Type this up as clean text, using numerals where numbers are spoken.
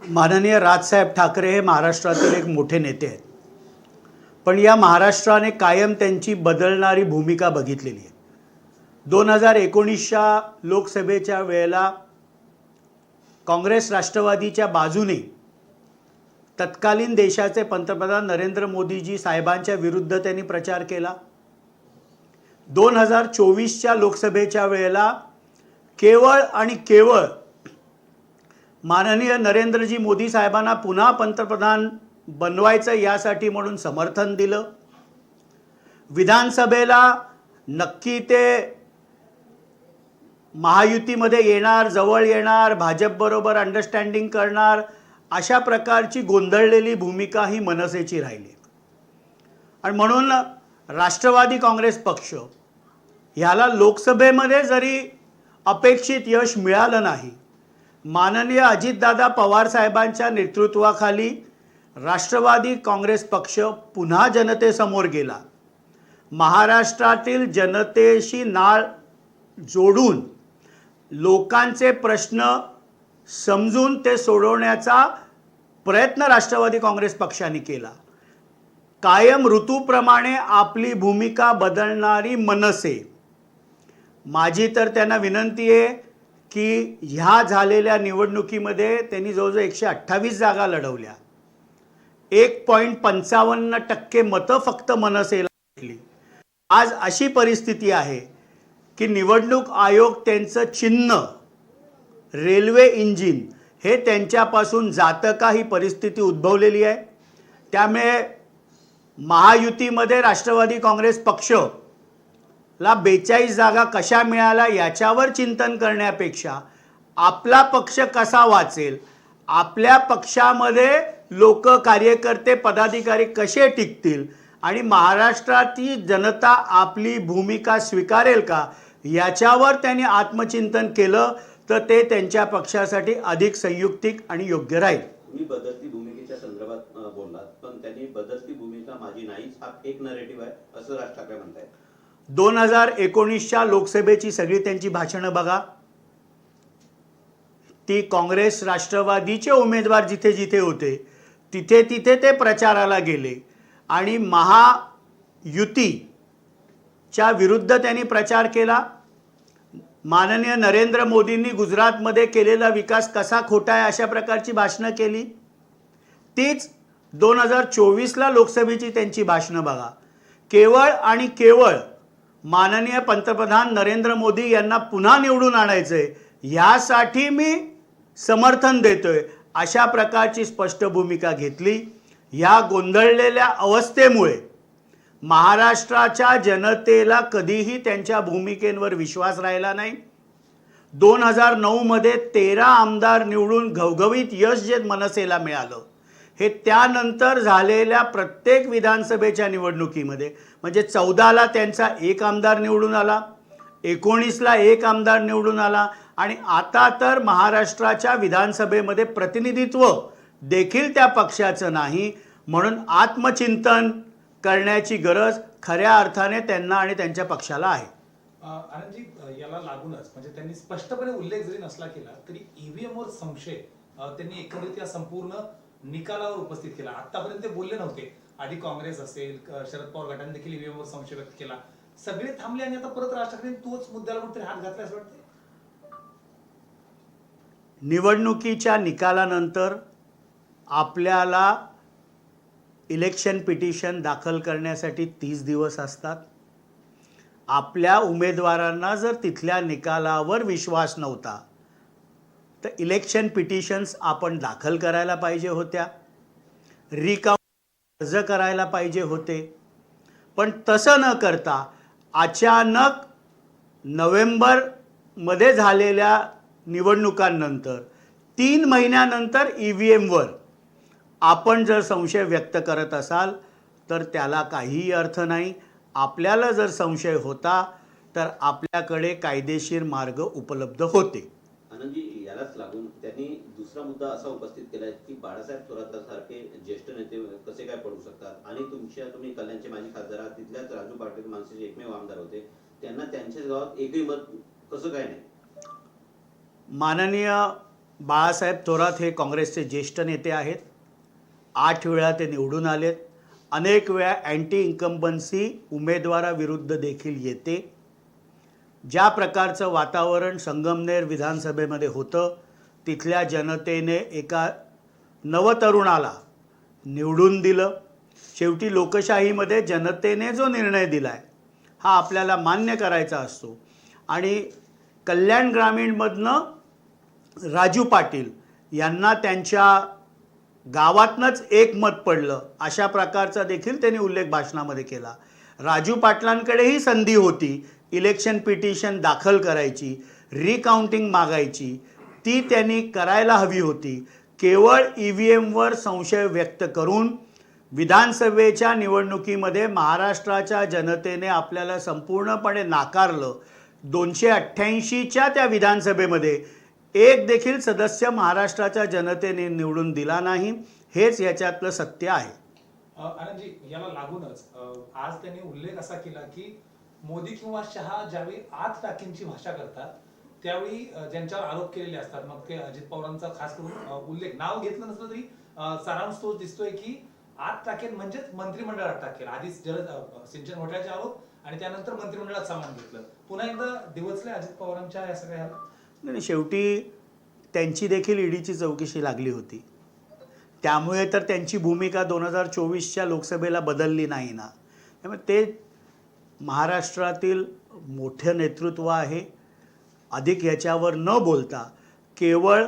माननीय राजसाहेब ठाकरे हे महाराष्ट्रातील एक मोठे नेते आहेत, पण या महाराष्ट्राने कायम त्यांची बदलणारी भूमिका बघितलेली आहे। 2019च्या लोकसभेच्या वेळेला काँग्रेस राष्ट्रवादीच्या बाजूने तत्कालीन देशाचे पंतप्रधान नरेंद्र मोदीजी साहेबांच्या विरुद्ध त्यांनी प्रचार केला। 2024च्या लोकसभेच्या वेळेला केवळ आणि केवळ माननीय नरेंद्रजी मोदी साहेबांना पुन्हा पंतप्रधान बनवायचं यासाठी म्हणून समर्थन दिलं। विधानसभेला नक्की ते महायुतीमध्ये येणार, जवळ येणार, भाजपबरोबर अंडरस्टँडिंग करणार, अशा प्रकारची गोंधळलेली भूमिका ही मनसेची राहिली। आणि म्हणून राष्ट्रवादी काँग्रेस पक्ष ह्याला लोकसभेमध्ये जरी अपेक्षित यश मिळालं नाही, माननीय अजितदादा पवार साहेबांच्या नेतृत्वाखाली राष्ट्रवादी काँग्रेस पक्ष पुन्हा जनतेसमोर गेला। महाराष्ट्रातील जनतेशी नाळ जोडून लोकांचे प्रश्न समजून ते सोडवण्याचा प्रयत्न राष्ट्रवादी काँग्रेस पक्षाने केला। कायम ऋतूप्रमाणे आपली भूमिका बदलणारी मनसे, माझी तर त्यांना विनंती आहे की ह्या झालेल्या निवडणुकीमध्ये त्यांनी जवळजवळ 128 जागा लढवल्या, 1.55% मतं फक्त मनसेला भेटली। आज अशी परिस्थिती आहे की निवडणूक आयोग त्यांचं चिन्ह रेल्वे इंजिन हे त्यांच्यापासून जातं का ही परिस्थिती उद्भवलेली आहे। त्यामुळे महायुतीमध्ये राष्ट्रवादी काँग्रेस पक्ष ला 42 जागा कशा मिळाल्या याच्यावर चिंतन करण्यापेक्षा आपला पक्ष कसा वाचेल, आपल्या पक्षामध्ये लोक, कार्यकर्ते, पदाधिकारी कसे टिकतील आणि महाराष्ट्रातील जनता आपली भूमिका स्वीकारेल का, याच्यावर त्यांनी आत्मचिंतन केलं तर ते त्यांच्या पक्षासाठी अधिक संयुक्तिक आणि योग्य राहील। मी बदलती भूमिकेच्या संदर्भात बोललात, पण त्यांनी बदलती भूमिका माझी नाहीच हा एक नरेटिव्ह आहे असं राज ठाकरे म्हणतायत। 2019च्या लोकसभेची सगळी त्यांची भाषणं बघा, ती काँग्रेस राष्ट्रवादीचे उमेदवार जिथे जिथे होते तिथे तिथे ते प्रचाराला गेले आणि महायुतीच्या विरुद्ध त्यांनी प्रचार केला। माननीय नरेंद्र मोदींनी गुजरातमध्ये केलेला विकास कसा खोटा आहे अशा प्रकारची भाषणं केली। तीच 2024ला लोकसभेची त्यांची भाषणं बघा, केवळ आणि केवळ माननीय पंतप्रधान नरेंद्र मोदी यांना पुन्हा निवडून आणायचंय यासाठी मी समर्थन देतोय अशा प्रकारची स्पष्ट भूमिका घेतली। या गोंधळलेल्या अवस्थेमुळे महाराष्ट्राच्या जनतेला कधीही त्यांच्या भूमिकेवर विश्वास राहिला नाही। 2009 मध्ये 13 आमदार निवडून घवघवीत यश जे मनसेला मिळालं, हे त्यानंतर झालेल्या प्रत्येक विधानसभेच्या निवडणुकीमध्ये, म्हणजे 14ला त्यांचा 1 आमदार निवडून आला, 19ला 1 आमदार निवडून आला आणि आता तर महाराष्ट्राच्या विधानसभेमध्ये प्रतिनिधित्व देखील त्या पक्षाचं नाही। म्हणून आत्मचिंतन करण्याची गरज खऱ्या अर्थाने त्यांना आणि त्यांच्या पक्षाला आहे। आनंदजी, याला लागूनच म्हणजे त्यांनी स्पष्टपणे उल्लेख जरी नसला केला तरी ईव्हीएम वर संशय त्यांनी एकंदरीत या संपूर्ण निकालावर उपस्थित केला। आतापर्यंत ते बोलले नव्हते, आधी काँग्रेस असेल, शरद पवार गटाने देखील ईव्हीएम वर संशय व्यक्त केला, सगळे थांबले आणि आता परत राज ठाकरे तोच मुद्द्याला कुठेतरी हात घातला असं वाटतं। निवडणुकीच्या निकालानंतर आपल्याला इलेक्शन पिटिशन दाखल करण्यासाठी 30 दिवस असतात। आपल्या उमेदवारांना जर तिथल्या निकालावर विश्वास नव्हता तर इलेक्शन पिटिशन्स आपण दाखल करायला पाहिजे होत्या, रिकाउंट अर्ज करायला पाहिजे होते, पण तसं न करता अचानक नोव्हेंबरमध्ये झालेल्या निवडणुकांनंतर 3 महिन्यानंतर ईव्हीएमवर आपण जर संशय व्यक्त करत असाल तर त्याला काहीही अर्थ नाही। आपल्याला जर संशय होता तर आपल्याकडे कायदेशीर मार्ग उपलब्ध होते। आनंदजी, यालाच लागून त्यांनी दुसरा मुद्दा असा उपस्थित केलाय की बाळासाहेब थोरातांसारखे ज्येष्ठ नेते कसे काय पडू शकतात आणि तुम्ही कल्याणचे माजी खासदार आहात, तिथल्याच राजू पाटील माणसाचे एकमेव आमदार होते, त्यांना त्यांच्याच गावात एकही मत कसं काय नाही। माननीय बाळासाहेब थोरात हे काँग्रेसचे ज्येष्ठ नेते आहेत. 8 वेळा ते निवडून आलेत. अनेक वेळा अँटी इन्कम्बन्सी उमेदवाराविरुद्ध देखील येते. ज्या प्रकारचं वातावरण संगमनेर विधानसभेमध्ये होतं, तिथल्या जनतेने एका नवतरुणाला निवडून दिलं. शेवटी लोकशाहीमध्ये जनतेने जो निर्णय दिला आहे हा आपल्याला मान्य करायचा असतो. आणि कल्याण ग्रामीणमधनं राजू पाटील यांना त्यांच्या गावातनंच एक मत पडलं, अशा प्रकारचा देखील त्यांनी उल्लेख भाषणामध्ये केला. राजू पाटलांकडेही संधी होती इलेक्शन पिटिशन दाखल करायची, रिकाउंटिंग मागायची, ती त्यांनी करायला हवी होती. केवळ EVMवर संशय व्यक्त करून विधानसभेच्या निवडणुकीमध्ये महाराष्ट्राच्या जनतेने आपल्याला संपूर्णपणे नाकारलं. 288च्या त्या विधानसभेमध्ये एक देखील सदस्य महाराष्ट्राच्या जनतेने निवडून दिला नाही. हेच याच्यातलं सत्य आहे. आनंदजी, याला लागूनच आज त्यांनी उल्लेख असा केला की मोदी किंवा शहा ज्यावेळी आत टाकींची भाषा करतात त्यावेळी ज्यांच्यावर आरोप केलेले असतात, मग ते अजित पवारांचा खास करून उल्लेख, नाव घेतलं नसलं तरी सारांश तोच दिसतोय की आत टाकेल म्हणजेच मंत्रिमंडळात टाकेल. आधीच सिंचन घोटाळ्याचे आरोप आणि त्यानंतर मंत्रिमंडळात सामान घेतलं. पुन्हा एकदा डिवचले अजित पवारांच्या या सगळ्या. नाही, शेवटी त्यांची देखील ईडीची चौकशी लागली होती. त्यामुळे तर त्यांची भूमिका 2024च्या लोकसभेला बदलली नाही ना. त्यामुळे ते महाराष्ट्रातील मोठे नेतृत्व आहे. अधिक याच्यावर न बोलता केवळ